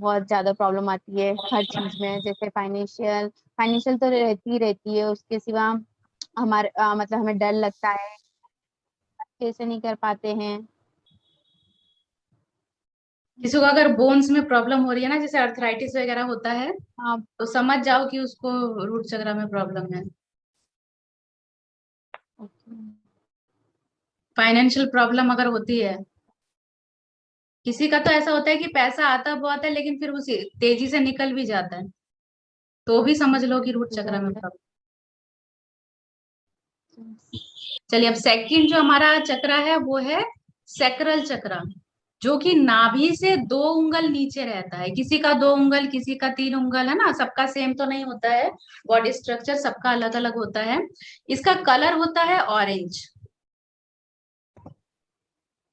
बहुत ज्यादा प्रॉब्लम आती है हर चीज में, जैसे फाइनेंशियल फाइनेंशियल तो रहती है, उसके सिवा हमारे मतलब हमें डर लगता है, कैसे नहीं कर पाते हैं। किसी को अगर बोन्स में प्रॉब्लम हो रही है ना, जैसे अर्थराइटिस वगैरह होता है, हाँ। तो समझ जाओ कि उसको रूट चक्रा में प्रॉब्लम है। ओके। फाइनेंशियल प्रॉब्लम अगर होती है, किसी का तो ऐसा होता है कि पैसा आता बहुत है लेकिन फिर उसी तेजी से निकल भी जाता है, तो भी समझ लो कि रूट सही चक्र बात में है। प्रॉब्लम। चलिए, अब सेकंड जो हमारा चक्र है वो है सैक्रल चक्र, जो कि नाभि से 2 उंगल नीचे रहता है। किसी का 2 उंगल, किसी का 3 उंगल, है ना, सबका सेम तो नहीं होता है, बॉडी स्ट्रक्चर सबका अलग अलग होता है। इसका कलर होता है ऑरेंज,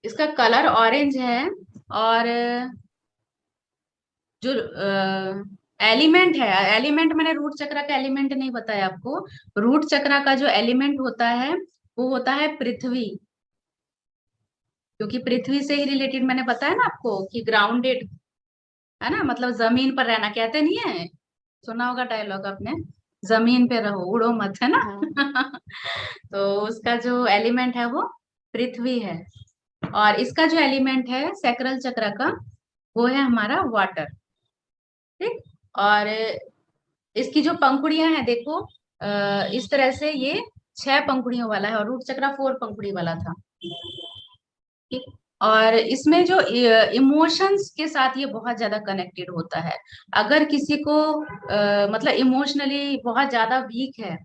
इसका कलर ऑरेंज है। और जो एलिमेंट है, एलिमेंट मैंने रूट चक्र का एलिमेंट नहीं बताया आपको। रूट चक्र का जो एलिमेंट होता है वो होता है पृथ्वी, क्योंकि पृथ्वी से ही रिलेटेड मैंने बताया ना आपको कि ग्राउंडेड, है ना, मतलब जमीन पर रहना, कहते नहीं है, सुना होगा डायलॉग आपने, जमीन पे रहो उड़ो मत, है ना। हाँ। तो उसका जो एलिमेंट है वो पृथ्वी है। और इसका जो एलिमेंट है सैक्रल चक्र का, वो है हमारा वाटर। ठीक। और इसकी जो पंखुड़ियां हैं देखो, इस तरह से ये 6 पंखुड़ियों वाला है, और रूट चक्र 4 पंखुड़ी वाला था। ठीक। और इसमें जो इमोशंस के साथ ये बहुत ज्यादा कनेक्टेड होता है। अगर किसी को मतलब इमोशनली बहुत ज्यादा वीक है,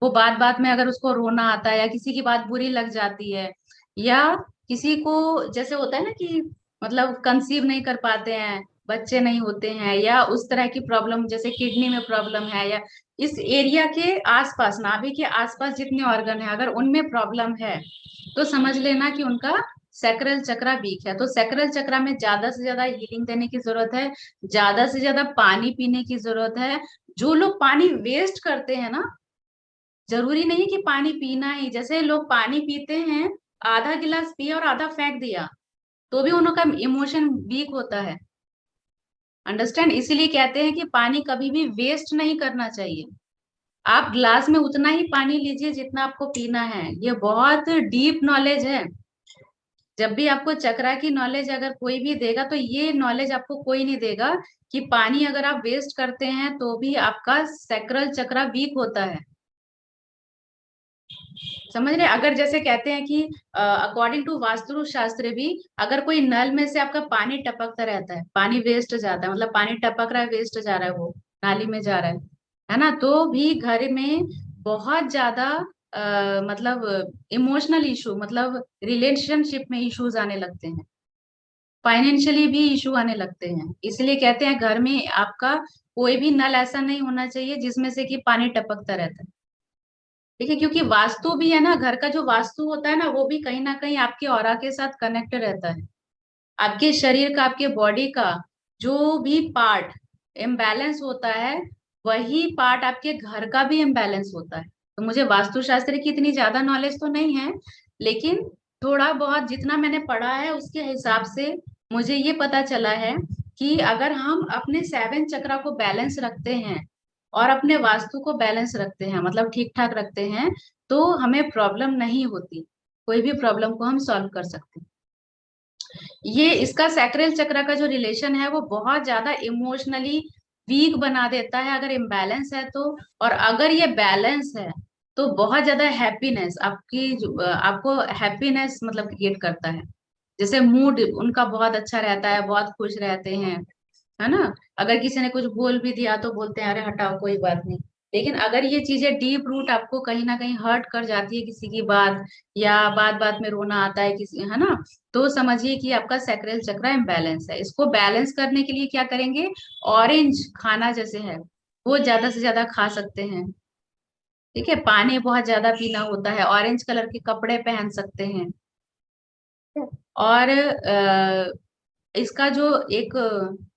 वो बात बात में अगर उसको रोना आता है, या किसी की बात बुरी लग जाती है, या किसी को जैसे होता है ना कि मतलब कंसीव नहीं कर पाते हैं, बच्चे नहीं होते हैं, या उस तरह की प्रॉब्लम, जैसे किडनी में प्रॉब्लम है, या इस एरिया के आसपास, नाभि के आसपास जितने ऑर्गन है, अगर उनमें प्रॉब्लम है, तो समझ लेना कि उनका सैक्रल चक्र वीक है। तो सैक्रल चक्र में ज्यादा से ज्यादा हीलिंग देने की जरूरत है, ज्यादा से ज्यादा पानी पीने की जरूरत है। जो लोग पानी वेस्ट करते हैं ना, जरूरी नहीं कि पानी पीना ही, जैसे लोग पानी पीते हैं, आधा गिलास पिया और आधा फेंक दिया, तो भी उनका इमोशन वीक होता है। अंडरस्टैंड? इसीलिए कहते हैं कि पानी कभी भी वेस्ट नहीं करना चाहिए। आप ग्लास में उतना ही पानी लीजिए जितना आपको पीना है। ये बहुत डीप नॉलेज है। जब भी आपको चक्रा की नॉलेज अगर कोई भी देगा, तो ये नॉलेज आपको कोई नहीं देगा कि पानी अगर आप वेस्ट करते हैं तो भी आपका सैक्रल चक्र वीक होता है। समझ रहे? अगर जैसे कहते हैं कि अकॉर्डिंग टू वास्तु शास्त्र भी, अगर कोई नल में से आपका पानी टपकता रहता है, पानी वेस्ट जाता है, मतलब पानी टपक रहा है, वेस्ट जा रहा है, वो नाली में जा रहा है ना, तो भी घर में बहुत ज्यादा मतलब इमोशनल इशू, मतलब रिलेशनशिप में इश्यूज आने लगते हैं, फाइनेंशियली भी इशू आने लगते हैं। इसलिए कहते हैं घर में आपका कोई भी नल ऐसा नहीं होना चाहिए जिसमें से कि पानी टपकता रहता है। ठीक है, क्योंकि वास्तु भी है ना, घर का जो वास्तु होता है ना कहीं आपके ऑरा के साथ कनेक्ट रहता है। आपके शरीर का, आपके बॉडी का जो भी पार्ट इम्बैलेंस होता है, वही पार्ट आपके घर का भी इम्बैलेंस होता है। तो मुझे वास्तुशास्त्र की इतनी ज्यादा नॉलेज तो नहीं है, लेकिन थोड़ा बहुत जितना मैंने पढ़ा है उसके हिसाब से मुझे ये पता चला है कि अगर हम अपने 7 चक्रा को बैलेंस रखते हैं और अपने वास्तु को बैलेंस रखते हैं, मतलब ठीक ठाक रखते हैं, तो हमें प्रॉब्लम नहीं होती, कोई भी प्रॉब्लम को हम सॉल्व कर सकते हैं। ये इसका सैक्रल चक्र का जो रिलेशन है वो बहुत ज्यादा इमोशनली वीक बना देता है अगर इम्बैलेंस है तो। और अगर ये बैलेंस है तो बहुत ज्यादा हैप्पीनेस आपको हैप्पीनेस मतलब क्रिएट करता है। जैसे मूड उनका बहुत अच्छा रहता है, बहुत खुश रहते हैं, है ना। अगर किसी ने कुछ बोल भी दिया तो बोलते हैं अरे हटाओ कोई बात नहीं। लेकिन अगर ये चीजें डीप रूट आपको कहीं ना कहीं हर्ट कर जाती है, किसी की बात, या बात बात में रोना आता है किसी, है ना, तो समझिए कि आपका सैक्रल चक्र इम्बैलेंस है। इसको बैलेंस करने के लिए क्या करेंगे? ऑरेंज खाना जैसे है वो ज्यादा से ज्यादा खा सकते हैं। ठीक है, पानी बहुत ज्यादा पीना होता है, ऑरेंज कलर के कपड़े पहन सकते हैं। और इसका जो एक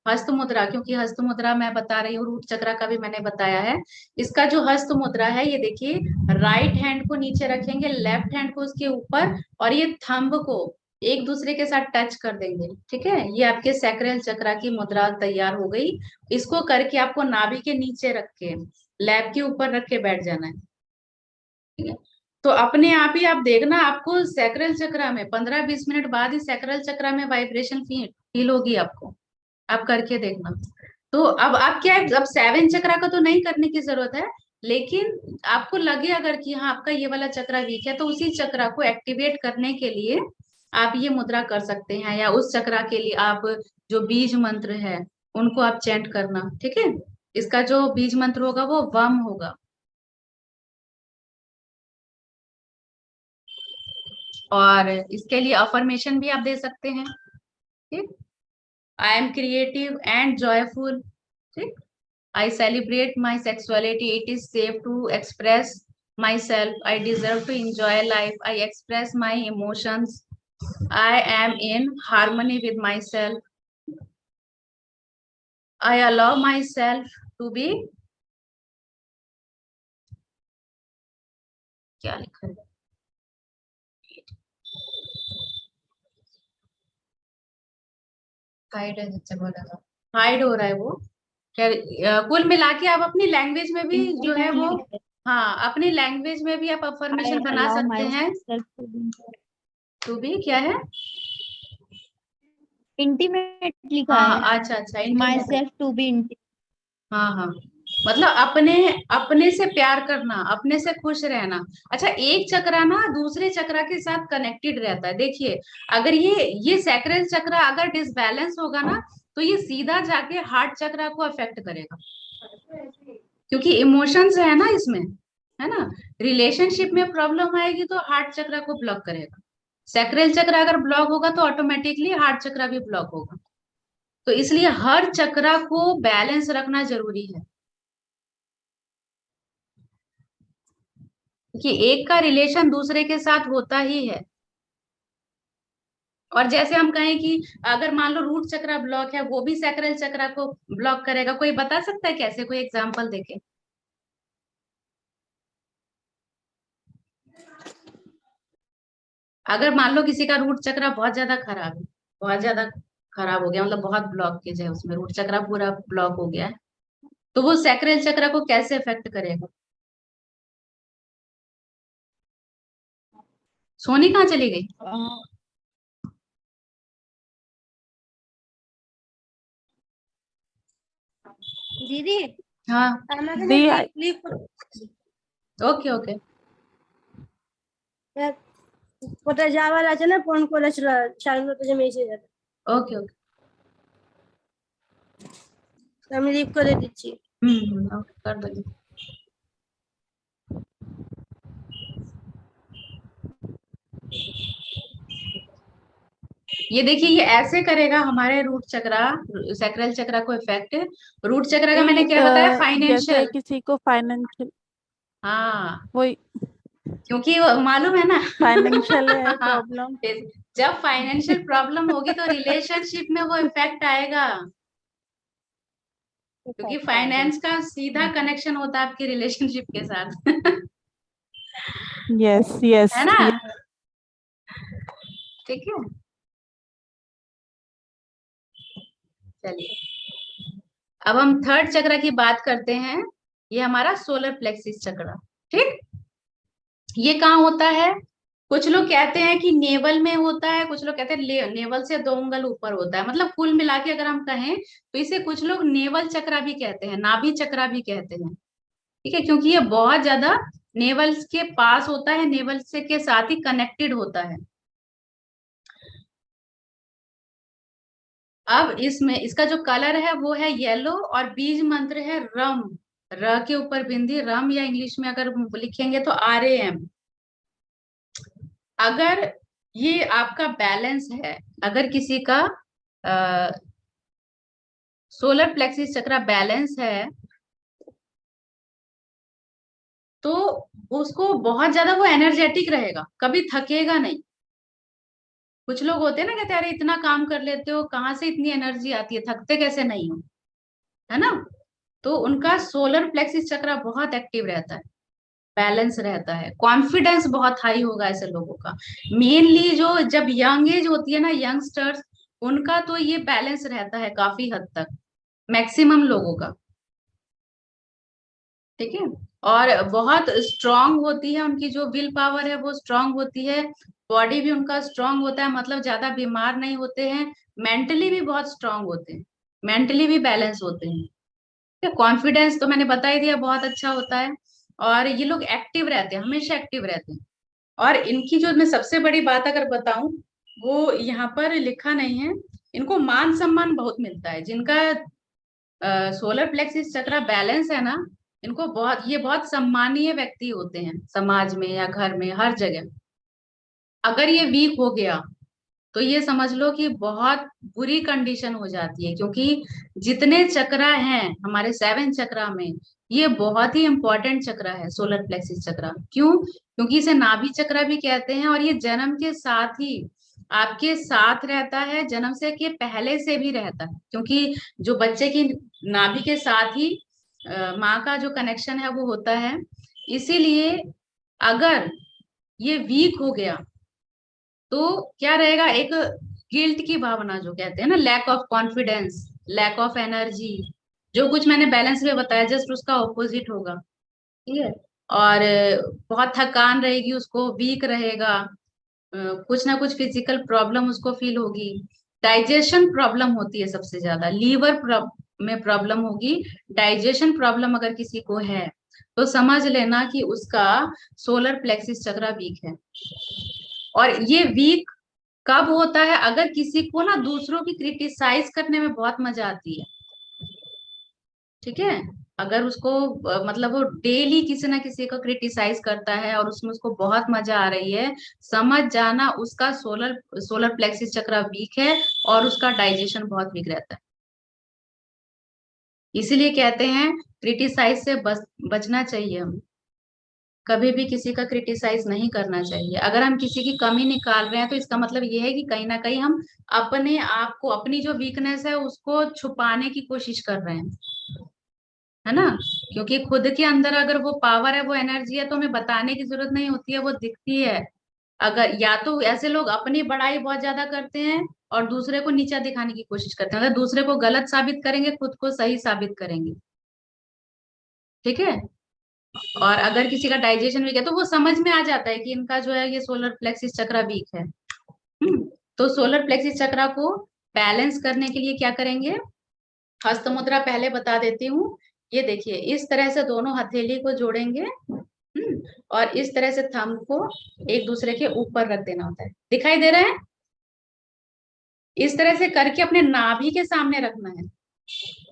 हस्त मुद्रा, क्योंकि हस्त मुद्रा मैं बता रही हूँ, रूट चक्र का भी मैंने बताया है। इसका जो हस्त मुद्रा है, ये देखिए, राइट हैंड को नीचे रखेंगे, लेफ्ट हैंड को उसके ऊपर, और ये थंब को एक दूसरे के साथ टच कर देंगे। ठीक है, ये आपके सैक्रल चक्रा की मुद्रा तैयार हो गई। इसको करके आपको नाभि के नीचे रख के, लैब के ऊपर रख के बैठ जाना है। ठीक है, तो अपने आप ही आप देखना, आपको सैक्रल चक्रा में 15-20 मिनट बाद ही सैक्रल चक्रा में वाइब्रेशन फील होगी आपको। आप करके देखना। तो अब आप क्या है, अब 7 चक्रा का तो नहीं करने की जरूरत है, लेकिन आपको लगे अगर कि हाँ आपका ये वाला चक्रा वीक है, तो उसी चक्रा को एक्टिवेट करने के लिए आप ये मुद्रा कर सकते हैं, या उस चक्रा के लिए आप जो बीज मंत्र है उनको आप चैंट करना। ठीक है, इसका जो बीज मंत्र होगा वो वम होगा। और इसके लिए अफर्मेशन भी आप दे सकते हैं। ठीक, I am creative and joyful. ठीक, I celebrate my sexuality. It is safe to express myself. I deserve to enjoy life. I express my emotions. I am in harmony with myself. I allow myself to be, क्या लिखा है, hide है, जिससे बोला था hide हो रहा है वो। क्या, कुल मिला के आप अपनी लैंग्वेज में भी जो है वो, इंटीमेट, हाँ अपनी लैंग्वेज में भी आप आई अफर्मेशन बना अलाउ सकते माई हैं। Self to be, to be क्या है? इंटीमेट लिखा हाँ है, हाँ, अच्छा अच्छा, my intimate. Self to be. हाँ हाँ, मतलब अपने अपने से प्यार करना, अपने से खुश रहना। अच्छा, एक चक्रा ना दूसरे चक्रा के साथ कनेक्टेड रहता है। देखिए, अगर ये सैक्रल चक्रा अगर डिसबैलेंस होगा ना, तो ये सीधा जाके हार्ट चक्रा को अफेक्ट करेगा, क्योंकि इमोशंस है ना इसमें, है ना। रिलेशनशिप में प्रॉब्लम आएगी तो हार्ट चक्रा को ब्लॉक करेगा। सैक्रल चक्रा अगर ब्लॉक होगा तो ऑटोमेटिकली हार्ट चक्रा भी ब्लॉक होगा। तो इसलिए हर चक्रा को बैलेंस रखना जरूरी है, कि एक का रिलेशन दूसरे के साथ होता ही है। और जैसे हम कहें कि अगर मान लो रूट चक्रा ब्लॉक है, वो भी सैक्रल चक्रा को ब्लॉक करेगा। कोई बता सकता है कैसे? कोई एग्जांपल देके। अगर मान लो किसी का रूट चक्रा बहुत ज्यादा खराब है, बहुत ज्यादा खराब हो गया, मतलब बहुत ब्लॉकेज है उसमें, रूट चक्रा पूरा ब्लॉक हो गया है, तो वो सैक्रल चक्रा को कैसे इफेक्ट करेगा? सोनी कहाँ चली गई? दीदी हाँ, दी ओके ओके। কোথায় যাওয়ার আছে না, ফোন করেছিল 9:30 যে মেসেজ আছে, ओके ओके। আমি রিপ করে দিচ্ছি। ओके, कर दो। ये देखिए, ये ऐसे करेगा हमारे रूट चक्रा, सैक्रल चक्रा को इफेक्ट। रूट चक्रा का मैंने क्या बताया? जैसे फाइनेंशियल। किसी को फाइनेंशियल, हाँ, वही क्योंकि वो मालूम है ना। फाइनेंशियल है हाँ, प्रॉब्लम। जब फाइनेंशियल प्रॉब्लम होगी तो रिलेशनशिप में वो इफेक्ट आएगा, क्योंकि फाइनेंस का सीधा कनेक्शन होता है आपके रिलेशनशिप के साथ। Yes yes. है ना। ठीक है, चलिए अब हम थर्ड चक्र की बात करते हैं। ये हमारा सोलर प्लेक्सिस चक्र। ठीक, ये कहाँ होता है? कुछ लोग कहते हैं कि नेवल में होता है, कुछ लोग कहते हैं नेवल से 2 उंगल ऊपर होता है। मतलब कुल मिला के अगर हम कहें तो इसे कुछ लोग नेवल चक्रा भी कहते हैं, नाभि चक्रा भी कहते हैं। ठीक है, क्योंकि ये बहुत ज्यादा नेवल के पास होता है, नेवल से के साथ ही कनेक्टेड होता है। अब इसमें इसका जो कलर है वो है येलो, और बीज मंत्र है रम। र के ऊपर बिंदी, रम, या इंग्लिश में अगर लिखेंगे तो RAM। अगर ये आपका बैलेंस है, अगर किसी का सोलर प्लेक्सिस चक्रा बैलेंस है, तो उसको बहुत ज्यादा वो एनर्जेटिक रहेगा, कभी थकेगा नहीं। कुछ लोग होते हैं ना, कहते हैं अरे इतना काम कर लेते हो, कहाँ से इतनी एनर्जी आती है, थकते कैसे नहीं हो, है ना। तो उनका सोलर प्लेक्सिस चक्रा बहुत एक्टिव रहता है। बैलेंस रहता है। कॉन्फिडेंस बहुत हाई होगा ऐसे लोगों का। मेनली जो जब यंग एज होती है ना, यंगस्टर्स, उनका तो ये बैलेंस रहता है काफी हद तक, मैक्सिमम लोगों का। ठीक है। और बहुत स्ट्रांग होती है उनकी, जो विल पावर है वो स्ट्रांग होती है। बॉडी भी उनका स्ट्रांग होता है, मतलब ज्यादा बीमार नहीं होते हैं। मेंटली भी बहुत स्ट्रांग होते हैं, मेंटली भी बैलेंस होते हैं। कॉन्फिडेंस तो मैंने बता ही दिया, बहुत अच्छा होता है। और ये लोग एक्टिव रहते हैं, हमेशा एक्टिव रहते हैं। और इनकी जो मैं सबसे बड़ी बात अगर बताऊं, वो यहाँ पर लिखा नहीं है, इनको मान सम्मान बहुत मिलता है। जिनका सोलर प्लेक्सिस चक्रा बैलेंस है ना, इनको बहुत, ये बहुत सम्मानीय व्यक्ति होते हैं समाज में या घर में, हर जगह। अगर ये वीक हो गया तो ये समझ लो कि बहुत बुरी कंडीशन हो जाती है, क्योंकि जितने चक्रा हैं हमारे 7 चक्रा में, ये बहुत ही इंपॉर्टेंट चक्रा है सोलर प्लेक्सिस चक्रा। क्यों? क्योंकि इसे नाभि चक्रा भी कहते हैं, और ये जन्म के साथ ही आपके साथ रहता है, जन्म से के पहले से भी रहता है। क्योंकि जो बच्चे की नाभि के साथ ही माँ का जो कनेक्शन है वो होता है। इसीलिए अगर ये वीक हो गया तो क्या रहेगा, एक गिल्ट की भावना, जो कहते हैं ना, lack of confidence, lack of energy, जो कुछ मैंने बैलेंस में बताया जस्ट उसका ऑपोजिट होगा। ठीक है। और बहुत थकान रहेगी उसको, वीक रहेगा, कुछ ना कुछ फिजिकल प्रॉब्लम उसको फील होगी। डाइजेशन प्रॉब्लम होती है सबसे ज्यादा, में प्रॉब्लम होगी। डाइजेशन प्रॉब्लम अगर किसी को है तो समझ लेना कि उसका सोलर प्लेक्सिस चक्रा वीक है। और ये वीक कब होता है? अगर किसी को ना दूसरों की क्रिटिसाइज करने में बहुत मजा आती है। ठीक है। अगर उसको मतलब वो डेली किसी ना किसी को क्रिटिसाइज करता है और उसमें उसको बहुत मजा आ रही है, समझ जाना उसका सोलर सोलर प्लेक्सिस चक्र वीक है, और उसका डाइजेशन बहुत वीक रहता है। इसीलिए कहते हैं क्रिटिसाइज से बचना चाहिए। हम कभी भी किसी का क्रिटिसाइज नहीं करना चाहिए। अगर हम किसी की कमी निकाल रहे हैं तो इसका मतलब ये है कि कहीं ना कहीं हम अपने आप को, अपनी जो वीकनेस है उसको छुपाने की कोशिश कर रहे हैं, है ना। क्योंकि खुद के अंदर अगर वो पावर है, वो एनर्जी है, तो हमें बताने की जरूरत नहीं होती है, वो दिखती है। अगर या तो ऐसे लोग अपनी बड़ाई बहुत ज्यादा करते हैं और दूसरे को नीचा दिखाने की कोशिश करते हैं, मतलब दूसरे को गलत साबित करेंगे, खुद को सही साबित करेंगे। ठीक है। और अगर किसी का डाइजेशन वीक है तो वो समझ में आ जाता है कि इनका जो है ये सोलर प्लेक्सिस चक्र वीक है। तो सोलर प्लेक्सिस चक्र को बैलेंस करने के लिए क्या करेंगे? हस्त मुद्रा पहले बता देती हूँ। ये देखिए, इस तरह से दोनों हथेली को जोड़ेंगे, और इस तरह से थंब को एक दूसरे के ऊपर रख देना होता है। दिखाई दे रहा है? इस तरह से करके अपने नाभि के सामने रखना है।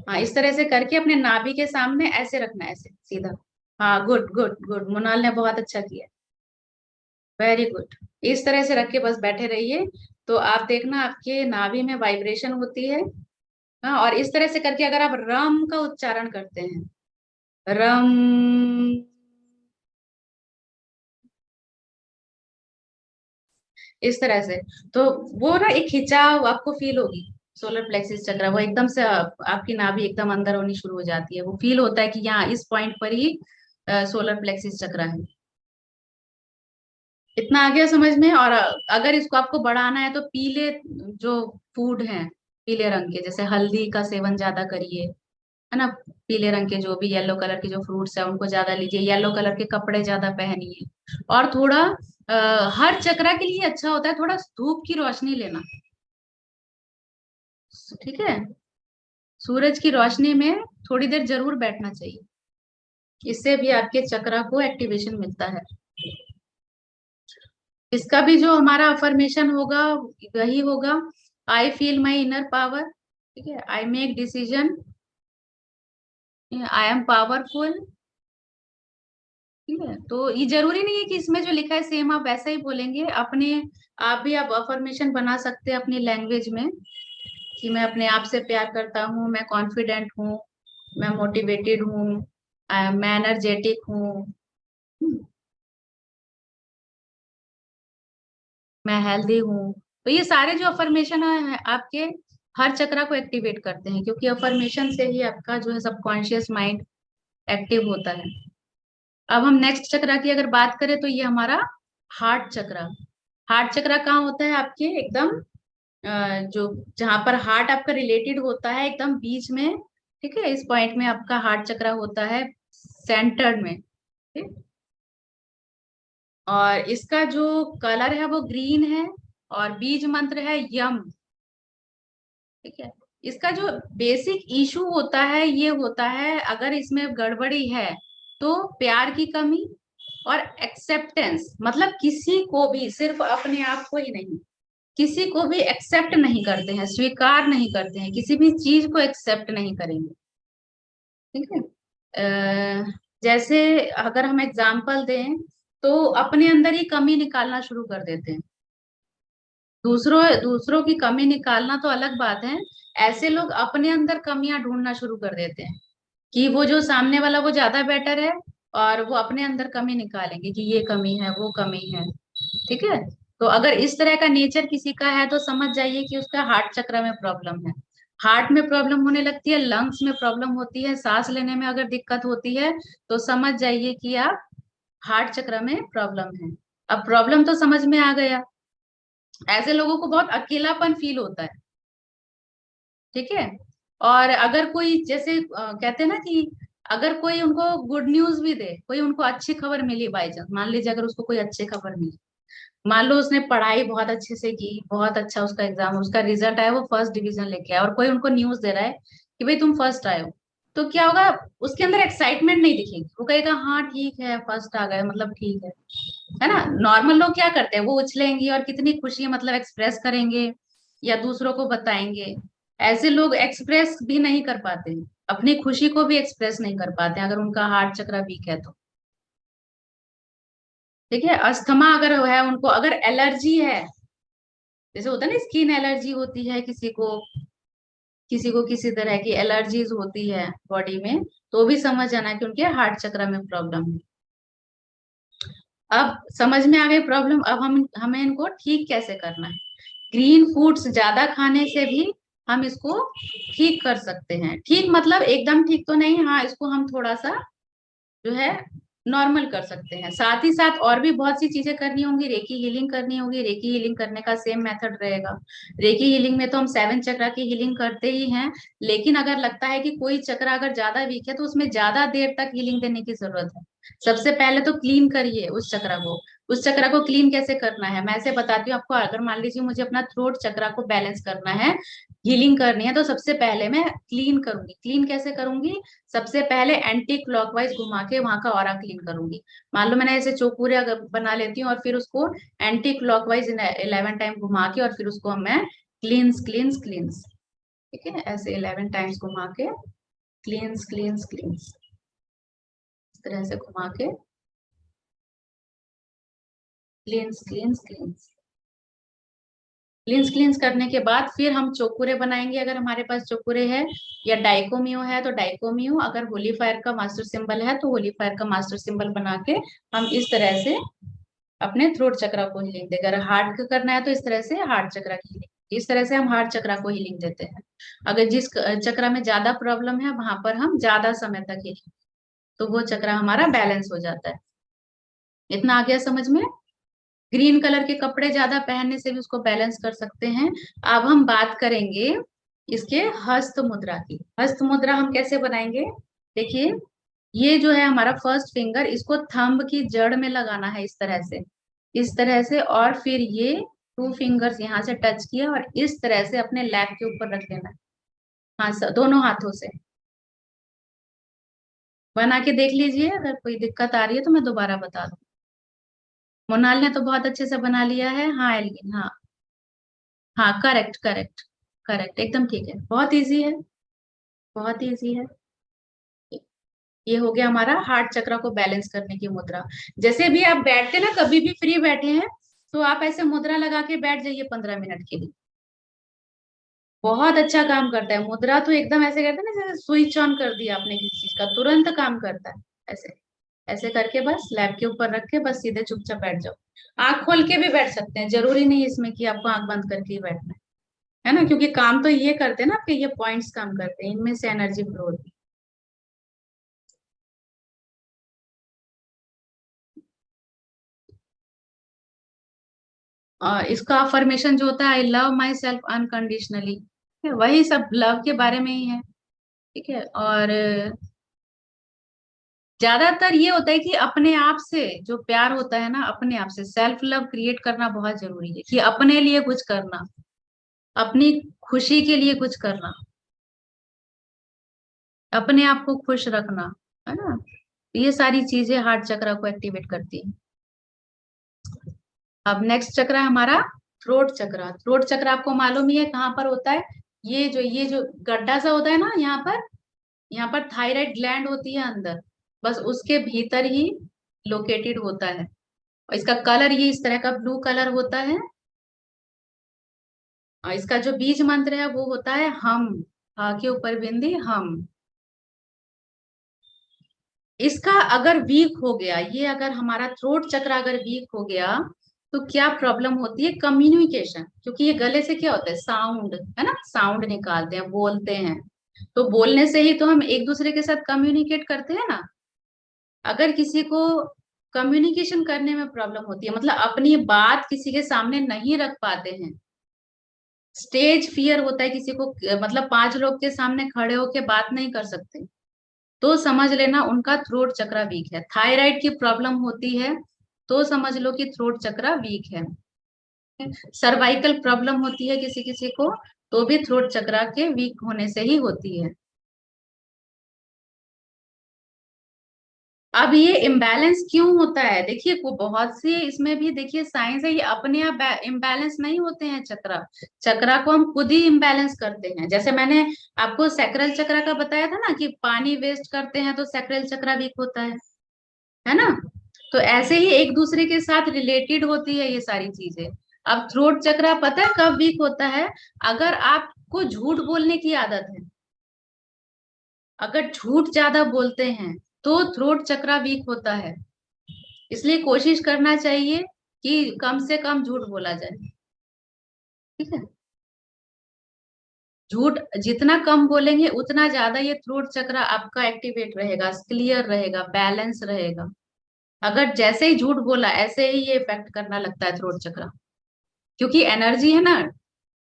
हाँ, इस तरह से करके अपने नाभि के सामने ऐसे रखना है, ऐसे सीधा। हाँ, गुड गुड गुड, मोनाल ने बहुत अच्छा किया, वेरी गुड। इस तरह से रख के बस बैठे रहिए, तो आप देखना आपके नाभि में वाइब्रेशन होती है। हाँ, और इस तरह से करके अगर आप रम का उच्चारण करते हैं, रम, इस तरह से, तो वो ना एक खिंचाव आपको फील होगी। सोलर प्लेक्सिस चक्र वो एकदम से आपकी नाभि एकदम अंदर होनी शुरू हो जाती है, वो फील होता है कि यहाँ इस पॉइंट पर ही सोलर प्लेक्सिस चक्र है। इतना आ गया समझ में? और अगर इसको आपको बढ़ाना है तो पीले जो फूड हैं, पीले रंग के, जैसे हल्दी का सेवन ज्यादा करिए, है ना। पीले रंग के जो भी येलो कलर के जो फ्रूट्स है उनको ज्यादा लीजिए, येलो कलर के कपड़े ज्यादा पहनिए। और थोड़ा हर चक्रा के लिए अच्छा होता है थोड़ा धूप की रोशनी लेना। ठीक है। सूरज की रोशनी में थोड़ी देर जरूर बैठना चाहिए, इससे भी आपके चक्रा को एक्टिवेशन मिलता है। इसका भी जो हमारा अफर्मेशन होगा वही होगा, I feel my inner power. ठीक है। I make decision, I am powerful. ठीक है। तो ये जरूरी नहीं है कि इसमें जो लिखा है सेम आप वैसा ही बोलेंगे, अपने आप भी आप अफर्मेशन बना सकते हैं अपनी लैंग्वेज में, कि मैं अपने आप से प्यार करता हूँ, मैं कॉन्फिडेंट हूँ, मैं मोटिवेटेड हूँ, मैं एनर्जेटिक हूँ, मैं हेल्दी हूँ। तो ये सारे जो अफर्मेशन है आपके हर चक्रा को एक्टिवेट करते हैं, क्योंकि अफर्मेशन से ही आपका जो है सबकॉन्शियस माइंड एक्टिव होता है। अब हम नेक्स्ट चक्रा की अगर बात करें तो ये हमारा हार्ट चक्रा। हार्ट चक्रा कहाँ होता है आपके एकदम जो जहां पर हार्ट आपका रिलेटेड होता है एकदम बीच में, ठीक है, इस पॉइंट में आपका हार्ट चक्रा होता है सेंटर में, ठीक। और इसका जो कलर है वो ग्रीन है और बीज मंत्र है यम, ठीक है। इसका जो बेसिक इशू होता है ये होता है अगर इसमें गड़बड़ी है तो प्यार की कमी और एक्सेप्टेंस, मतलब किसी को भी, सिर्फ अपने आप को ही नहीं, किसी को भी एक्सेप्ट नहीं करते हैं, स्वीकार नहीं करते हैं, किसी भी चीज को एक्सेप्ट नहीं करेंगे, ठीक है। जैसे अगर हम एग्जाम्पल दें तो अपने अंदर ही कमी निकालना शुरू कर देते हैं। दूसरों दूसरों की कमी निकालना तो अलग बात है, ऐसे लोग अपने अंदर कमियां ढूंढना शुरू कर देते हैं कि वो जो सामने वाला वो ज्यादा बेटर है और वो अपने अंदर कमी निकालेंगे कि ये कमी है वो कमी है, ठीक है। तो अगर इस तरह का नेचर किसी का है तो समझ जाइए कि उसका हार्ट चक्र में प्रॉब्लम है। हार्ट में प्रॉब्लम होने लगती है, लंग्स में प्रॉब्लम होती है, सांस लेने में अगर दिक्कत होती है तो समझ जाइए कि आप हार्ट चक्र में प्रॉब्लम है। अब प्रॉब्लम तो समझ में आ गया। ऐसे लोगों को बहुत अकेलापन फील होता है, ठीक है। और अगर कोई जैसे कहते हैं ना कि अगर कोई उनको गुड न्यूज भी दे, कोई उनको अच्छी खबर मिली बाई चांस, मान लीजिए अगर उसको कोई अच्छी खबर मिली, मान लो उसने पढ़ाई बहुत अच्छे से की, बहुत अच्छा उसका एग्जाम, उसका रिजल्ट आया, वो फर्स्ट डिवीजन लेके आया और कोई उनको न्यूज दे रहा है कि भाई तुम फर्स्ट आए हो, तो क्या होगा, उसके अंदर एक्साइटमेंट नहीं दिखेगी, वो कहेगा हाँ ठीक है फर्स्ट आ गए मतलब ठीक है ना। नॉर्मल लोग क्या करते हैं, वो उछलेंगी और कितनी खुशी मतलब एक्सप्रेस करेंगे या दूसरों को बताएंगे। ऐसे लोग एक्सप्रेस भी नहीं कर पाते हैं, अपनी खुशी को भी एक्सप्रेस नहीं कर पाते हैं अगर उनका हार्ट चक्र वीक है तो, ठीक है। अस्थमा अगर है उनको, अगर एलर्जी है, जैसे होता है ना स्किन एलर्जी होती है किसी को, किसी को किसी तरह की एलर्जीज होती है बॉडी में, तो भी समझ जाना कि उनके हार्ट चक्र में प्रॉब्लम है। अब समझ में आ गई प्रॉब्लम, अब हम हमें इनको ठीक कैसे करना है। ग्रीन फूड्स ज्यादा खाने से भी हम इसको ठीक कर सकते हैं। ठीक मतलब एकदम ठीक तो नहीं, हाँ इसको हम थोड़ा सा जो है नॉर्मल कर सकते हैं। साथ ही साथ और भी बहुत सी चीजें करनी होंगी, रेकी हीलिंग करनी होगी। रेकी हीलिंग करने का सेम मेथड रहेगा। रेकी हीलिंग में तो हम 7 चक्रा की हीलिंग करते ही हैं, लेकिन अगर लगता है कि कोई चक्रा अगर ज्यादा वीक है तो उसमें ज्यादा देर तक हीलिंग देने की जरूरत है। सबसे पहले तो क्लीन करिए उस चक्रा को। उस चक्रा को क्लीन कैसे करना है मैं ऐसे बताती हूँ आपको। अगर मान लीजिए मुझे अपना थ्रोट चक्रा को बैलेंस करना है, हीलिंग करनी है, तो सबसे पहले मैं क्लीन करूंगी। क्लीन कैसे करूंगी, सबसे पहले एंटी क्लॉकवाइज घुमा के वहां का ऑरा क्लीन करूंगी। मान लो मैंने ऐसे चौपूरे अगर बना लेती हूँ और फिर उसको एंटी क्लॉकवाइज 11 टाइम घुमा के और फिर उसको मैं क्लींस क्लींस क्लींस, ठीक है, ऐसे 11 टाइम्स घुमा के क्लींस क्लींस क्लींस, इस तरह से घुमा के क्लींस क्लींस क्लींस क्लींस क्लींस करने के बाद फिर हम चौकुरे बनाएंगे। अगर हमारे पास चौकुरे है या डाइकोमियो है तो डाइकोमियो, अगर होली फायर का मास्टर सिंबल है तो होली फायर का मास्टर सिंबल बना के हम इस तरह से अपने थ्रोट चक्रा को हीलिंग देंगे। अगर हार्ट का करना है तो इस तरह से हार्ट चक्रा की हीलिंग, इस तरह से हम हार्ट चक्रा को हीलिंग देते हैं। अगर जिस चक्रा में ज्यादा प्रॉब्लम है वहां पर हम ज्यादा समय तक हीलिंग, तो वो चक्रा हमारा बैलेंस हो जाता है। इतना आ गया समझ में। ग्रीन कलर के कपड़े ज्यादा पहनने से भी उसको बैलेंस कर सकते हैं। अब हम बात करेंगे इसके हस्त मुद्रा की। हस्त मुद्रा हम कैसे बनाएंगे, देखिए ये जो है हमारा फर्स्ट फिंगर, इसको थंब की जड़ में लगाना है इस तरह से, इस तरह से, और फिर ये 2 फिंगर्स यहाँ से टच किया और इस तरह से अपने लैप के ऊपर रख देना है। हाँ दोनों हाथों से बना के देख लीजिए, अगर कोई दिक्कत आ रही है तो मैं दोबारा बता दूं। मोनाल ने तो बहुत अच्छे से बना लिया है। हाँ एल्गिन, हाँ हाँ, करेक्ट करेक्ट करेक्ट, एकदम ठीक है, बहुत इजी है, बहुत इजी है। ये हो गया हमारा हार्ट चक्र को बैलेंस करने की मुद्रा। जैसे भी आप बैठते ना, कभी भी फ्री बैठे हैं तो आप ऐसे मुद्रा लगा के बैठ जाइए 15 मिनट के लिए, बहुत अच्छा काम करता है। मुद्रा तो एकदम ऐसे करते हैं ना जैसे स्विच ऑन कर दिया आपने किसी चीज का, तुरंत काम करता है। ऐसे ऐसे करके बस लैब के ऊपर रख के बस सीधे चुपचाप बैठ जाओ। आंख खोल के भी बैठ सकते हैं, जरूरी नहीं इसमें कि आपको आंख बंद करके ही बैठना है ना, क्योंकि काम तो ये करते हैं ना आपके, ये पॉइंट्स काम करते हैं, इनमें से एनर्जी फ्लो होती है। इसका अफर्मेशन जो होता है, I love my self unconditionally, वही सब लव के बारे में ही है। ठीक है। और ज्यादातर ये होता है कि अपने आप से जो प्यार होता है ना, अपने आप से सेल्फ लव क्रिएट करना बहुत जरूरी है, कि अपने लिए कुछ करना, अपनी खुशी के लिए कुछ करना, अपने आप को खुश रखना, है ना। ये सारी चीजें हार्ट चक्र को एक्टिवेट करती है। अब नेक्स्ट चक्र है हमारा थ्रोट चक्र। थ्रोट चक्र आपको मालूम ही है कहाँ पर होता है। ये जो गड्ढा सा होता है ना, यहाँ पर थायराइड ग्लैंड होती है अंदर, बस उसके भीतर ही लोकेटेड होता है। और इसका कलर ये इस तरह का ब्लू कलर होता है। और इसका जो बीज मंत्र है वो होता है हम, हा के ऊपर बिंदी हम। इसका अगर वीक हो गया, ये अगर हमारा थ्रोट चक्र अगर वीक हो गया तो क्या प्रॉब्लम होती है, कम्युनिकेशन। क्योंकि ये गले से क्या होता है, साउंड, है ना, साउंड निकालते हैं, बोलते हैं। तो बोलने से ही तो हम एक दूसरे के साथ कम्युनिकेट करते हैं ना। अगर किसी को कम्युनिकेशन करने में प्रॉब्लम होती है, मतलब अपनी बात किसी के सामने नहीं रख पाते हैं, स्टेज फियर होता है किसी को, मतलब 5 लोग के सामने खड़े होके बात नहीं कर सकते, तो समझ लेना उनका थ्रोट चक्र वीक है। थायराइड की प्रॉब्लम होती है तो समझ लो कि थ्रोट चक्र वीक है। सर्वाइकल प्रॉब्लम होती है किसी किसी को, तो भी थ्रोट चक्र के वीक होने से ही होती है। अब ये इम्बैलेंस क्यों होता है, देखिए वो बहुत सी इसमें भी देखिए साइंस है, ये अपने आप इम्बैलेंस नहीं होते हैं। चक्रा को हम खुद ही इम्बैलेंस करते हैं। जैसे मैंने आपको सैक्रल चक्र का बताया था ना, कि पानी वेस्ट करते हैं तो सैक्रल चक्र वीक होता है ना। तो ऐसे ही एक दूसरे के साथ रिलेटेड होती है ये सारी चीजें। अब थ्रोट चक्र पता है कब वीक होता है, अगर आपको झूठ बोलने की आदत है, अगर झूठ ज्यादा बोलते हैं तो थ्रोट चक्र वीक होता है। इसलिए कोशिश करना चाहिए कि कम से कम झूठ बोला जाए। ठीक है। झूठ जितना कम बोलेंगे उतना ज्यादा ये थ्रोट चक्र आपका एक्टिवेट रहेगा, क्लियर रहेगा, बैलेंस रहेगा। अगर जैसे ही झूठ बोला ऐसे ही ये इफेक्ट करना लगता है थ्रोट चक्र। क्योंकि एनर्जी है ना,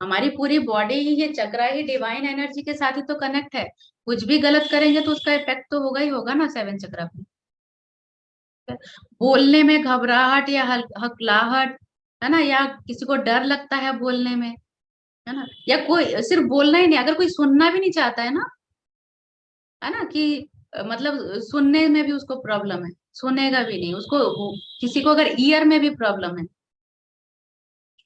हमारी पूरी बॉडी ही, ये चक्र ही डिवाइन एनर्जी के साथ ही तो कनेक्ट है। कुछ भी गलत करेंगे तो उसका इफेक्ट तो होगा ही होगा ना 7 चक्र पे। बोलने में घबराहट या हकलाहट, है ना, या किसी को डर लगता है बोलने में, है ना, या कोई सिर्फ बोलना ही नहीं, अगर कोई सुनना भी नहीं चाहता है ना, है ना, कि मतलब सुनने में भी उसको प्रॉब्लम है, सुनेगा भी नहीं उसको, किसी को अगर ईयर में भी प्रॉब्लम है,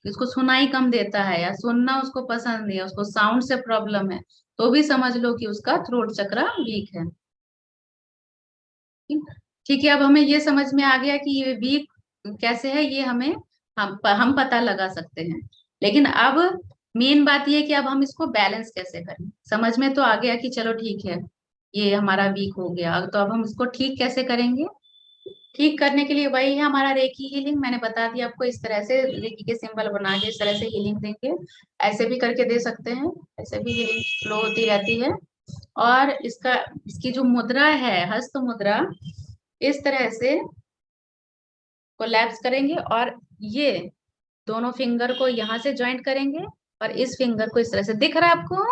उसको सुनाई कम देता है या सुनना उसको पसंद नहीं है, उसको साउंड से प्रॉब्लम है, तो भी समझ लो कि उसका थ्रोट चक्र वीक है। ठीक है। अब हमें ये समझ में आ गया कि ये वीक कैसे है, ये हमें हम पता लगा सकते हैं। लेकिन अब मेन बात ये है कि अब हम इसको बैलेंस कैसे करें। समझ में तो आ गया कि चलो ठीक है, ये हमारा वीक हो गया, तो अब हम इसको ठीक कैसे करेंगे। ठीक करने के लिए वही है हमारा रेकी हीलिंग। मैंने बता दिया आपको, इस तरह से रेकी के सिंबल बना के इस तरह से हीलिंग देंगे। ऐसे भी करके दे सकते हैं, ऐसे भी हीलिंग फ्लो होती रहती है। और इसकी जो मुद्रा है, हस्त मुद्रा, इस तरह से कोलैप्स करेंगे और ये दोनों फिंगर को यहाँ से ज्वाइंट करेंगे और इस फिंगर को इस तरह से, दिख रहा है आपको,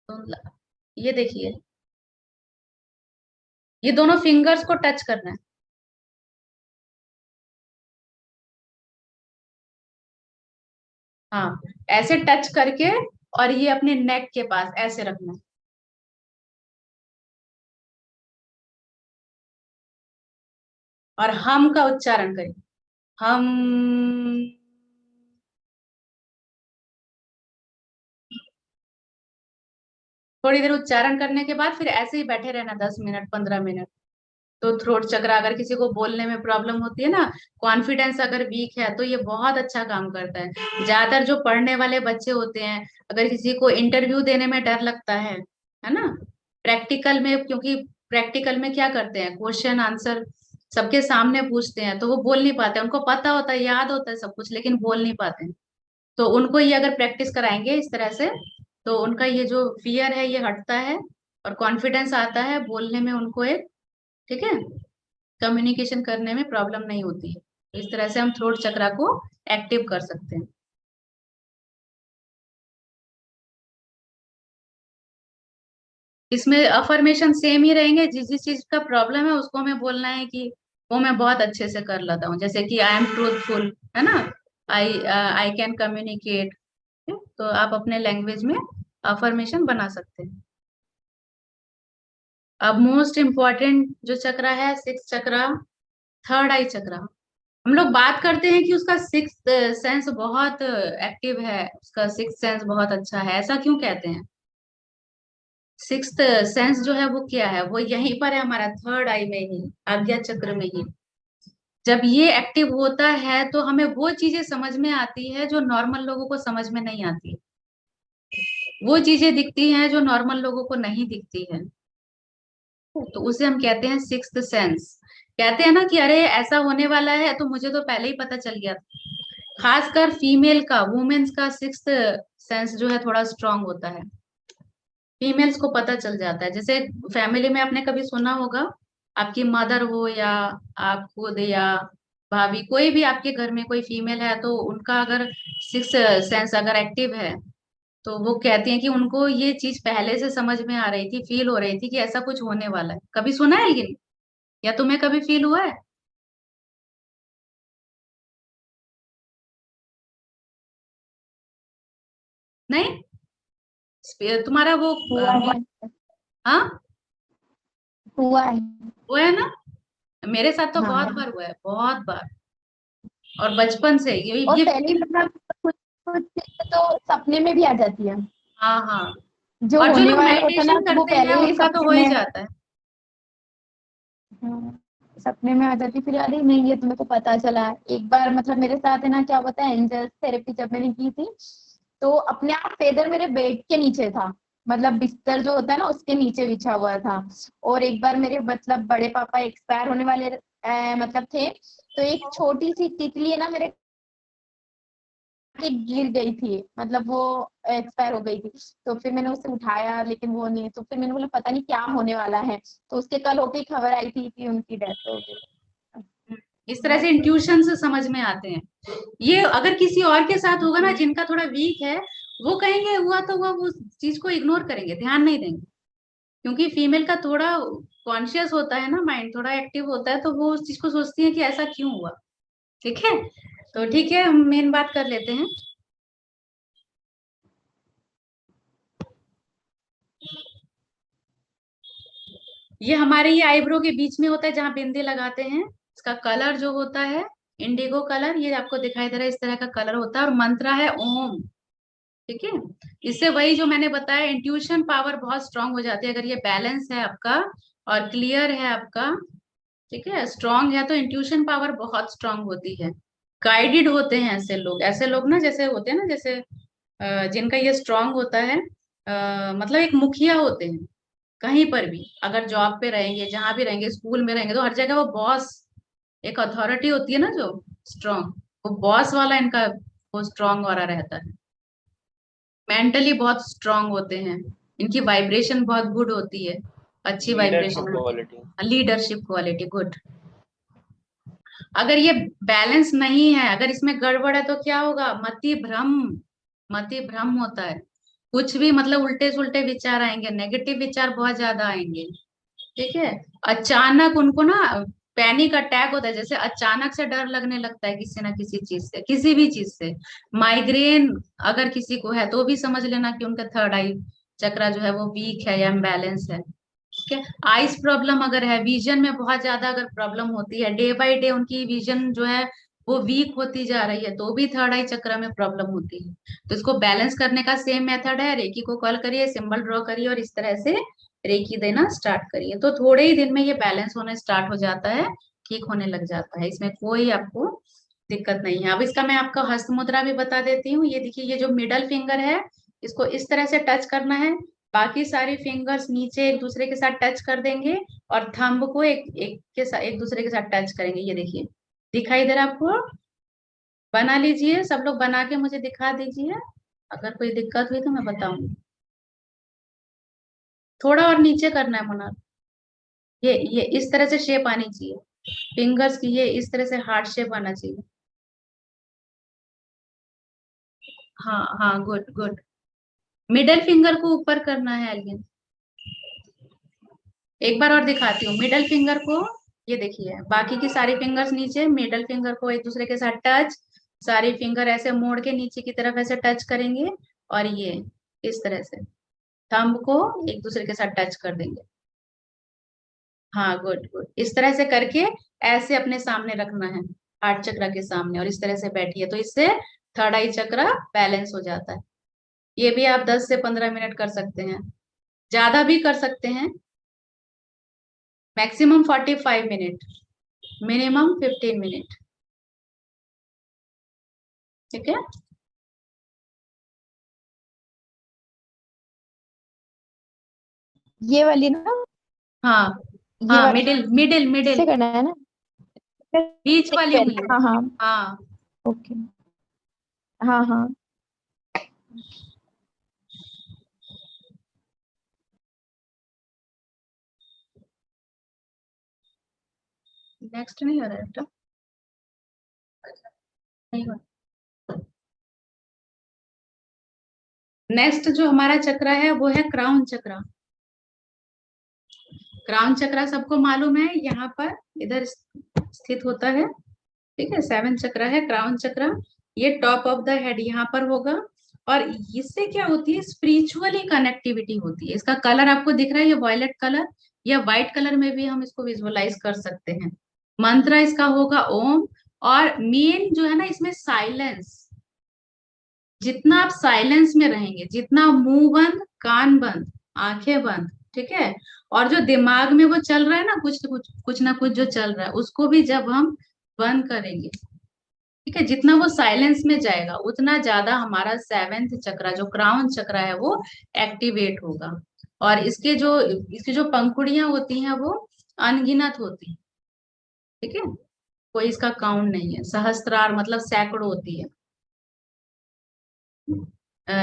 तो ये देखिए, ये दोनों फिंगर्स को टच करना है। हाँ, ऐसे टच करके और ये अपने नेक के पास ऐसे रखना है। और हम का उच्चारण करें, हम। थोड़ी देर उच्चारण करने के बाद फिर ऐसे ही बैठे रहना 10 मिनट 15 मिनट। तो थ्रोट चक्र, अगर किसी को बोलने में प्रॉब्लम होती है ना, कॉन्फिडेंस अगर वीक है, तो ये बहुत अच्छा काम करता है। ज्यादातर जो पढ़ने वाले बच्चे होते हैं, अगर किसी को इंटरव्यू देने में डर लगता है ना, प्रैक्टिकल में, क्योंकि प्रैक्टिकल में क्या करते हैं, क्वेश्चन आंसर सबके सामने पूछते हैं, तो वो बोल नहीं पाते, उनको पता होता है, याद होता है सब कुछ, लेकिन बोल नहीं पाते। तो उनको ये अगर प्रैक्टिस कराएंगे इस तरह से, तो उनका ये जो फियर है ये हटता है और कॉन्फिडेंस आता है बोलने में उनको एक। ठीक है। कम्युनिकेशन करने में प्रॉब्लम नहीं होती है। तो इस तरह से हम थ्रोट चक्रा को एक्टिव कर सकते हैं। इसमें अफर्मेशन सेम ही रहेंगे, जिस जिस चीज का प्रॉब्लम है उसको हमें बोलना है कि वो मैं बहुत अच्छे से कर लेता हूँ, जैसे कि आई एम ट्रूथफुल, है ना, आई कैन कम्युनिकेट। तो आप अपने लैंग्वेज में अफर्मेशन बना सकते हैं। अब मोस्ट इम्पोर्टेंट जो चक्र है, सिक्स चक्र, थर्ड आई चक्र। हम लोग बात करते हैं कि उसका सिक्स सेंस बहुत एक्टिव है, उसका सिक्स सेंस बहुत अच्छा है, ऐसा क्यों कहते हैं? सिक्स्थ सेंस जो है वो क्या है, वो यहीं पर है हमारा थर्ड आई में ही, आज्ञा चक्र में ही। जब ये एक्टिव होता है तो हमें वो चीजें समझ में आती है जो नॉर्मल लोगों को समझ में नहीं आती, वो चीजें दिखती हैं जो नॉर्मल लोगों को नहीं दिखती है। तो उसे हम कहते हैं सिक्स्थ सेंस। कहते हैं ना कि अरे ऐसा होने वाला है, तो मुझे तो पहले ही पता चल गया था। खासकर फीमेल का, वुमेन्स का सिक्स्थ सेंस जो है थोड़ा स्ट्रांग होता है। फीमेल्स को पता चल जाता है, जैसे फैमिली में आपने कभी सुना होगा, आपकी मदर हो या आप खुद या भाभी, कोई भी आपके घर में कोई फीमेल है, तो उनका अगर सिक्स सेंस अगर एक्टिव है, तो वो कहती हैं कि उनको ये चीज पहले से समझ में आ रही थी, फील हो रही थी कि ऐसा कुछ होने वाला है। कभी सुना है ये, या तुम्हें कभी फील हुआ है? नहीं? तुम्हारा वो हुआ है। हाँ, हुआ है। वो है ना, मेरे साथ तो बहुत हाँ, बार हुआ है, बहुत बार। और बचपन से और ये पहले मतलब कुछ कुछ चीजें तो सपने में भी आ जाती है, हाँ हाँ। जो और जो होने लोग वाला होता है ना, मेडिटेशन तो वो करते हैं पहले ही उनका तो सपने हो ही में। जाता है। हाँ, सपने में आ जाती, फिर अरे नहीं ये तुम्हें को पता चला। एक बार मतलब मेरे साथ है ना, क्या होता है, एंजल थेरेपी जब मैंने की थी, तो अपने आप फेदर मेरे बेड के नीचे था, मतलब बिस्तर जो होता है ना उसके नीचे बिछा हुआ था। और एक बार मेरे मतलब बड़े पापा एक्सपायर होने वाले मतलब थे, तो एक छोटी सी तितली है ना मेरे के गिर गई थी, मतलब वो एक्सपायर हो गई थी। तो फिर मैंने उसे उठाया, लेकिन वो नहीं, तो फिर मैंने बोला पता नहीं क्या होने वाला है। तो उसके कल होके ही खबर आई थी कि उनकी डेथ हो गई। इस तरह से इंट्यूशन से समझ में आते हैं। ये अगर किसी और के साथ होगा ना, जिनका थोड़ा वीक है, वो कहेंगे हुआ तो हुआ, वो उस चीज को इग्नोर करेंगे, ध्यान नहीं देंगे। क्योंकि फीमेल का थोड़ा कॉन्शियस होता है ना, माइंड थोड़ा एक्टिव होता है, तो वो उस चीज को सोचती है कि ऐसा क्यों हुआ। ठीक है, तो ठीक है, हम मेन बात कर लेते हैं। ये हमारे ये आईब्रो के बीच में होता है, जहाँ बिंदी लगाते हैं। इसका कलर जो होता है, इंडिगो कलर, ये आपको दिखाई दे रहा है, इस तरह का कलर होता है, और मंत्र है ओम। ठीक है, इससे वही जो मैंने बताया, इंट्यूशन पावर बहुत स्ट्रांग हो जाती है अगर ये बैलेंस है आपका और क्लियर है आपका। ठीक है, स्ट्रांग है तो इंट्यूशन पावर बहुत स्ट्रांग होती है। गाइडेड होते हैं ऐसे लोग, ऐसे लोग ना जैसे होते हैं ना, जैसे जिनका ये स्ट्रांग होता है, मतलब एक मुखिया होते हैं। कहीं पर भी अगर जॉब पे रहेंगे, जहां भी रहेंगे, स्कूल में रहेंगे, तो हर जगह वो बॉस, एक अथॉरिटी होती है ना जो स्ट्रांग, वो बॉस वाला इनका वो स्ट्रांग वाला रहता है। मेंटली बहुत स्ट्रांग होते हैं, इनकी वाइब्रेशन बहुत गुड होती है, अच्छी लीडरशिप वाइब्रेशन होती क्वालिटी। है, लीडरशिप क्वालिटी गुड। अगर ये बैलेंस नहीं है, अगर इसमें गड़बड़ है, तो क्या होगा? मति भ्रम, मति भ्रम होता है। कुछ भी मतलब उल्टे सुल्टे विचार आएंगे, नेगेटिव विचार बहुत ज्यादा आएंगे। ठीक है, अचानक उनको ना पैनिक अटैक होता है, जैसे अचानक से डर लगने लगता है किसी ना किसी चीज से, किसी भी चीज से। माइग्रेन अगर किसी को है, तो भी समझ लेना कि उनका थर्ड आई चक्रा जो है वो वीक है या इम्बैलेंस है। ठीक है, आइस प्रॉब्लम अगर है, विजन में बहुत ज्यादा अगर प्रॉब्लम होती है, डे बाय डे उनकी विजन जो है वो वीक होती जा रही है, तो भी थर्ड आई चक्र में प्रॉब्लम होती है। तो इसको बैलेंस करने का सेम मेथड है, रेकी को कॉल करिए, सिंबल ड्रॉ करिए, और इस तरह से रेकी देना स्टार्ट करिए, तो थोड़े ही दिन में ये बैलेंस होना स्टार्ट हो जाता है, ठीक होने लग जाता है, इसमें कोई आपको दिक्कत नहीं है। अब इसका मैं आपका हस्त मुद्रा भी बता देती हूँ। ये देखिए, ये जो मिडल फिंगर है, इसको इस तरह से टच करना है, बाकी सारी फिंगर्स नीचे एक दूसरे के साथ टच कर देंगे, और थंब को एक एक के साथ एक दूसरे के साथ टच करेंगे। ये देखिए, दिखाई दे रहा है आपको? बना लीजिए, सब लोग बना के मुझे दिखा दीजिए, अगर कोई दिक्कत हुई तो मैं बताऊंगी। थोड़ा और नीचे करना है मुना, ये इस तरह से शेप आनी चाहिए। फिंगर्स की ये इस तरह से हार्ट शेप आना चाहिए। हाँ हाँ, गुड गुड। मिडल फिंगर को ऊपर करना है एलियन। एक बार और दिखाती हूँ मिडल फिंगर को। ये देखिए, बाकी की सारी फिंगर्स नीचे, मिडल फिंगर को एक दूसरे के साथ टच। सारी फिंगर ऐसे मोड़ के नीचे की तरफ ऐसे टच करेंगे, और ये इस तरह से थंब को एक दूसरे के साथ टच कर देंगे। हाँ, गुड गुड। इस तरह से करके ऐसे अपने सामने रखना है, हार्ट चक्र के सामने, और इस तरह से बैठिए, तो इससे थर्ड आई चक्र बैलेंस हो जाता है। ये भी आप 10 से 15 मिनट कर सकते हैं, ज्यादा भी कर सकते हैं। Maximum 45 minute, minimum 15 minute. ठीक है। ये वाली ना, हाँ ये हाँ, वाली मिडिल मिडिल से मिडिल, करना है ना? बीच वाली उंगली। हाँ हाँ, हाँ। ओके, हाँ हाँ। नेक्स्ट नहीं हो रहा है बेटा, नहीं हो। नेक्स्ट जो हमारा चक्र है वो है क्राउन चक्र। क्राउन चक्र सबको मालूम है, यहाँ पर इधर स्थित होता है। ठीक है, 7 चक्र है क्राउन चक्र। ये टॉप ऑफ द हेड यहाँ पर होगा, और इससे क्या होती है, स्पिरिचुअली कनेक्टिविटी होती है। इसका कलर आपको दिख रहा है, ये वॉयलेट कलर, या व्हाइट कलर में भी हम इसको विजुअलाइज कर सकते हैं। मंत्र इसका होगा ओम। और मेन जो है ना इसमें साइलेंस, जितना आप साइलेंस में रहेंगे, जितना मुंह बंद, कान बंद, आंखें बंद, ठीक है, और जो दिमाग में वो चल रहा है ना, कुछ ना कुछ जो चल रहा है, उसको भी जब हम बंद करेंगे, ठीक है, जितना वो साइलेंस में जाएगा उतना ज्यादा हमारा 7th चक्र जो क्राउन चक्र है वो एक्टिवेट होगा। और इसकी जो पंखुड़ियां होती हैं वो अनगिनत होती हैं। ठीक है, कोई इसका काउंट नहीं है, सहस्त्रार मतलब सैकड़ों होती है।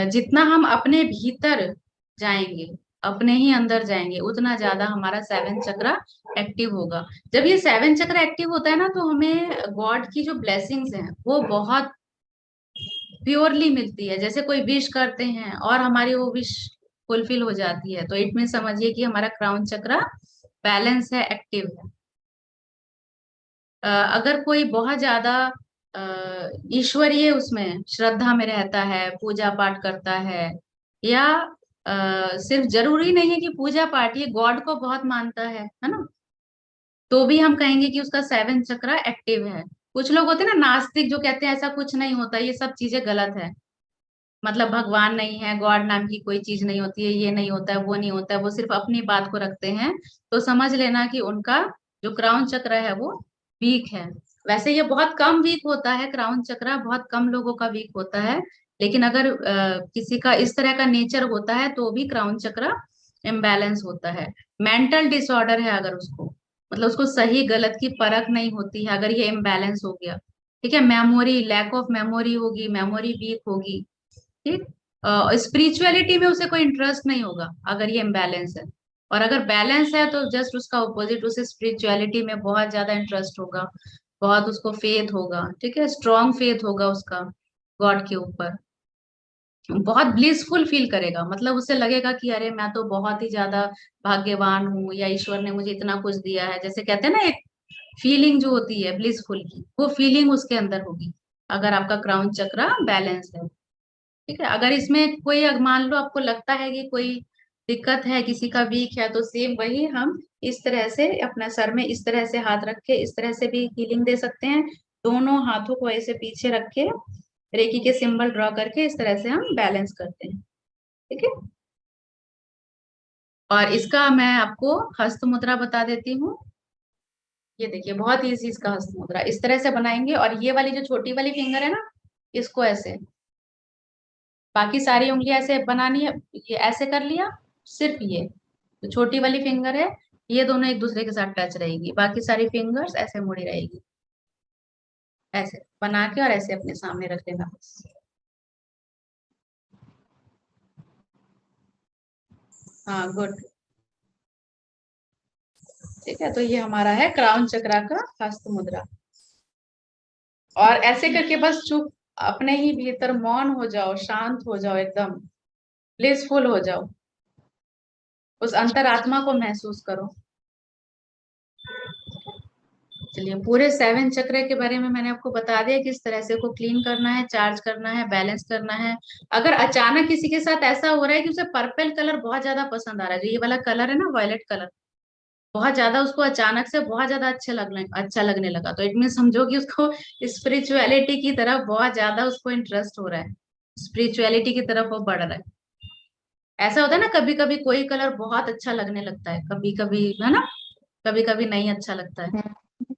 जितना हम अपने भीतर जाएंगे, अपने ही अंदर जाएंगे, उतना ज्यादा हमारा 7th चक्र एक्टिव होगा। जब ये 7th चक्र एक्टिव होता है ना, तो हमें गॉड की जो ब्लेसिंग्स हैं वो बहुत प्योरली मिलती है। जैसे कोई विश करते हैं और हमारी वो विश फुलफिल हो जाती है, तो इट में समझिए कि हमारा क्राउन चक्र बैलेंस है, एक्टिव है। अगर कोई बहुत ज्यादा ईश्वरीय उसमें श्रद्धा में रहता है, पूजा पाठ करता है, या सिर्फ जरूरी नहीं है कि पूजा पाठ, ये गॉड को बहुत मानता है ना, तो भी हम कहेंगे कि उसका 7th चक्र एक्टिव है। कुछ लोग होते हैं ना नास्तिक, जो कहते हैं ऐसा कुछ नहीं होता, ये सब चीजें गलत है, मतलब भगवान नहीं है, गॉड नाम की कोई चीज नहीं होती है, ये नहीं होता है, वो नहीं होता है, वो सिर्फ अपनी बात को रखते हैं, तो समझ लेना कि उनका जो क्राउन चक्र है वो वीक है। वैसे ये बहुत कम वीक होता है, क्राउन चक्र बहुत कम लोगों का वीक होता है। लेकिन अगर किसी का इस तरह का नेचर होता है तो भी क्राउन चक्र इम्बैलेंस होता है। मेंटल डिसऑर्डर है अगर उसको, मतलब उसको सही गलत की परख नहीं होती है, अगर ये इम्बैलेंस हो गया, ठीक है, मेमोरी, लैक ऑफ मेमोरी होगी, मेमोरी वीक होगी, ठीक, स्पिरिचुअलिटी में उसे कोई इंटरेस्ट नहीं होगा अगर ये इम्बैलेंस है। और अगर बैलेंस है तो जस्ट उसका ऑपोजिट, उसे स्पिरिचुअलिटी में बहुत ज्यादा इंटरेस्ट होगा, बहुत उसको फेथ होगा, ठीक है, स्ट्रॉन्ग फेथ होगा उसका गॉड के ऊपर, बहुत ब्लिसफुल फील करेगा, मतलब उसे लगेगा कि अरे मैं तो बहुत ही ज्यादा भाग्यवान हूँ, या ईश्वर ने मुझे इतना कुछ दिया है, जैसे कहते हैं ना एक फीलिंग जो होती है ब्लिसफुल की, वो फीलिंग उसके अंदर होगी अगर आपका क्राउन चक्र बैलेंस है। ठीक है, अगर इसमें कोई मान लो आपको लगता है कि कोई दिक्कत है, किसी का वीक है, तो सेम वही हम इस तरह से अपना सर में इस तरह से हाथ रख के इस तरह से भी हीलिंग दे सकते हैं। दोनों हाथों को ऐसे पीछे रख के रेकी के सिंबल ड्रॉ करके इस तरह से हम बैलेंस करते हैं। ठीक है, और इसका मैं आपको हस्त मुद्रा बता देती हूँ। ये देखिए, बहुत इजी इसका हस्त मुद्रा, इस तरह से बनाएंगे, और ये वाली जो छोटी वाली फिंगर है ना, इसको ऐसे, बाकी सारी उंगलियां ऐसे बनानी है, ये ऐसे कर लिया, सिर्फ ये जो छोटी वाली फिंगर है, ये दोनों एक दूसरे के साथ टच रहेगी, बाकी सारी फिंगर्स ऐसे मुड़ी रहेगी, ऐसे बना के और ऐसे अपने सामने रख देना बस। हाँ, गुड। ठीक है, तो ये हमारा है क्राउन चक्रा का हस्त मुद्रा। और ऐसे करके बस चुप अपने ही भीतर मौन हो जाओ, शांत हो जाओ, एकदम ब्लिसफुल हो जाओ, उस अंतरात्मा को महसूस करो। चलिए, पूरे 7 चक्र के बारे में मैंने आपको बता दिया, किस तरह से को क्लीन करना है, चार्ज करना है, बैलेंस करना है। अगर अचानक किसी के साथ ऐसा हो रहा है कि उसे पर्पल कलर बहुत ज्यादा पसंद आ रहा है, जो ये वाला कलर है ना, वायलेट कलर, बहुत ज्यादा उसको अचानक से बहुत ज्यादा अच्छा लगने लगा, तो इट मीन समझो कि उसको स्पिरिचुअलिटी की तरफ बहुत ज्यादा उसको इंटरेस्ट हो रहा है, स्पिरिचुअलिटी की तरफ वो बढ़ रहा है। ऐसा होता है ना, कभी कभी कोई कलर बहुत अच्छा लगने लगता है, कभी कभी, है ना, कभी कभी नहीं अच्छा लगता है।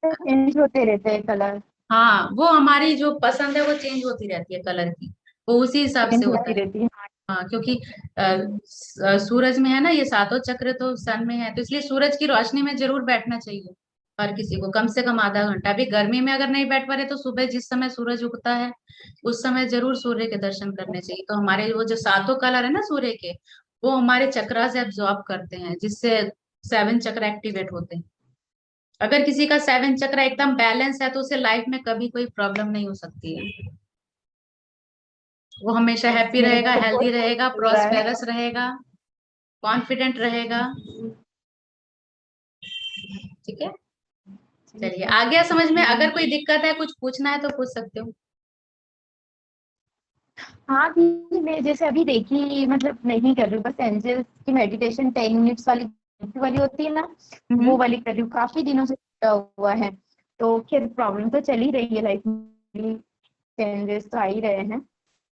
चेंज होते रहते हैं कलर, हाँ, वो हमारी जो पसंद है वो चेंज होती रहती है कलर की, वो उसी हिसाब से चेंज होता होती है। रहती है। हाँ, क्योंकि सूरज में है ना, ये सातों चक्र तो सन में है, तो इसलिए सूरज की रोशनी में जरूर बैठना चाहिए हर किसी को, कम से कम आधा घंटा। अभी गर्मी में अगर नहीं बैठ पा रहे तो सुबह जिस समय सूरज उगता है उस समय जरूर सूर्य के दर्शन करने चाहिए। तो हमारे वो जो सातों कलर है ना सूर्य के, वो हमारे चक्रा से एब्जॉर्ब करते हैं, जिससे 7 चक्र एक्टिवेट होते हैं। अगर किसी का 7 चक्र एकदम बैलेंस है तो उसे लाइफ में कभी कोई प्रॉब्लम नहीं हो सकती है। वो हमेशा हैप्पी मेरे रहेगा, को तो हेल्दी बहुत रहेगा, चल रहा है। प्रॉस्पेरस रहेगा, कॉन्फिडेंट रहेगा। ठीक है, चलिए आ गया समझ में। अगर कोई दिक्कत है, कुछ पूछना है तो पूछ सकते हो। हाँ भी मैं जैसे अभी देखी मतलब नहीं कर रही हूँ, बस एंजल्स की मेडिटेशन 10 मिनट्स वाली होती है ना, वो हम्म। वाली कर रही हूँ, काफी दिनों से छूटा हुआ है। तो खैर प्रॉब्लम तो चल ही रही है लाइफ में, चेंजेस तो आ ही रहे हैं।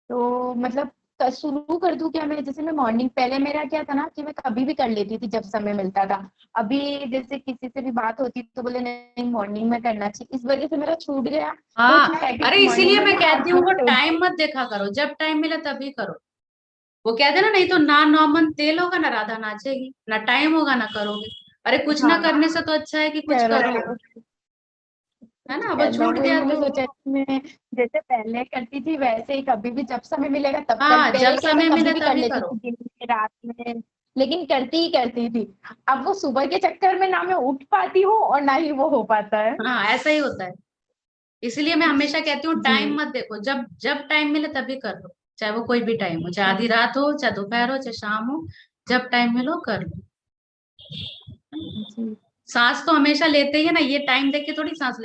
तो मतलब शुरू कर दूं क्या मैं? जैसे मैं मॉर्निंग, पहले मेरा क्या था ना कि मैं कभी भी कर लेती थी जब समय मिलता था। अभी जैसे किसी से भी बात होती तो बोले नहीं मॉर्निंग में करना चाहिए, इस वजह से मेरा छूट गया। तो हाँ, क्या है अरे कि इसीलिए मॉर्निंग में मैं मैं कहती 8 हूँ वो बजे उठ टाइम मत देखा करो, जब टाइम मिले तभी करो। वो कहते हैं ना, नहीं तो ना नौमन तेल होगा ना राधा नाचेगी, ना टाइम होगा ना करोगे। अरे कुछ ना हाँ करने से तो अच्छा है कि कुछ करो, चलो है ना। वो चलो, छूट वही गया मैंने तो सोचा कि मैं जैसे पहले करती थी वैसे ही कभी भी जब समय मिलेगा तब कर, हाँ, जब पहले क्या था समय कभी मिले भी कर तभी लेती करो। थी, दिन में रात में, लेकिन करती ही करती थी। अब वो सुबह के चक्कर में ना मैं उठ पाती हूँ और ना ही वो हो पाता है। हाँ, ऐसा ही होता है। इसलिए मैं हमेशा कहती हूँ जी टाइम मत देखो, जब जब टाइम मिले तभी कर लो, चाहे वो कोई भी टाइम हो, चाहे आधी रात हो, चाहे दोपहर हो, चाहे शाम हो, जब टाइम मिलो कर लो। जी। सांस तो हमेशा लेते ही है ना, ये टाइम देख के थोड़ी सांस